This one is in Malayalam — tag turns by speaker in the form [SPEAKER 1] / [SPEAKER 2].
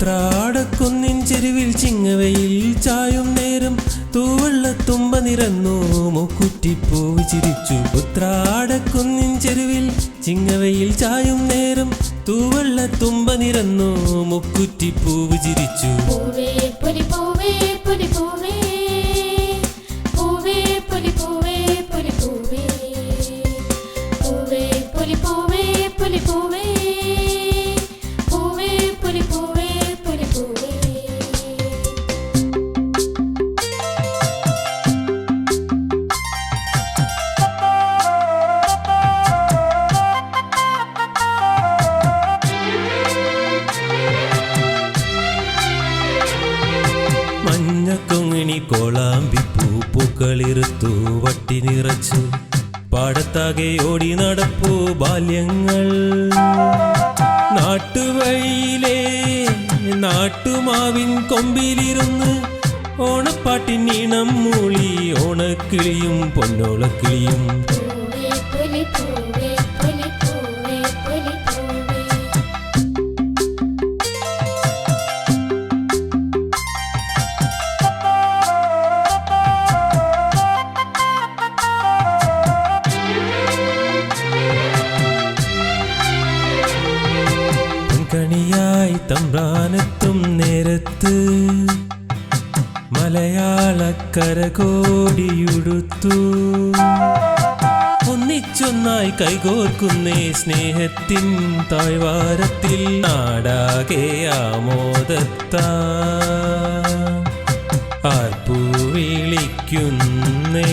[SPEAKER 1] ഉത്രാടക്കുന്നിൻ ചെരുവിൽ ചിങ്ങവയിൽ ചായും നേരം തൂവെള്ളത്തുമ്പ നിറന്നു മൂക്കുറ്റിപ്പൂവ് ചിരിച്ചു. ഉത്രാടക്കുന്നിൻ ചെരുവിൽ ചിങ്ങവയിൽ ചായും നേരം തൂവെള്ളത്തുമ്പ നിറന്നു മൂക്കുറ്റിപ്പൂവ് ചിരിച്ചു.
[SPEAKER 2] പൂവേ പൊലി പൂവേ പൊലി പൂവേ പൂവേ പൊലി പൂവേ പൊലി പൂവേ പൂവേ പൊലി പൂവേ പൊലി പൂവേ പൂവേ പൊലി പൂവേ പൊലി പൂവേ.
[SPEAKER 1] മഞ്ഞക്കൊങ്ങിണി കോളാമ്പിപ്പൂ പൂക്കളിറുത്തു വട്ടി നിറച്ചു. പാടത്താകെ ഓടി നടപ്പൂ ബാല്യങ്ങൾ. നാട്ടുവഴിയിലെ നാട്ടുമാവിൻ കൊമ്പിലിരുന്ന് ഓണപ്പാട്ടിൻ ഈണം മൂളി ഓണക്കിളിയും പൊന്നോളക്കിളിയും.
[SPEAKER 2] പൂവേ പൊലി പൂവേ പൊലി പൂവേ പൊലി പൂവേ.
[SPEAKER 1] കണിയായി തമ്പ്രാനെത്തും നേരത്ത് മലയാളക്കര കോടിയുടുത്തു. ഒന്നിച്ചൊന്നായി കൈകോർക്കുന്നേ സ്നേഹത്തിൻ താഴ്വാരത്തിൽ. നാടാകെ ആമോദത്താ ആർപ്പൂ വിളിക്കുന്നേ.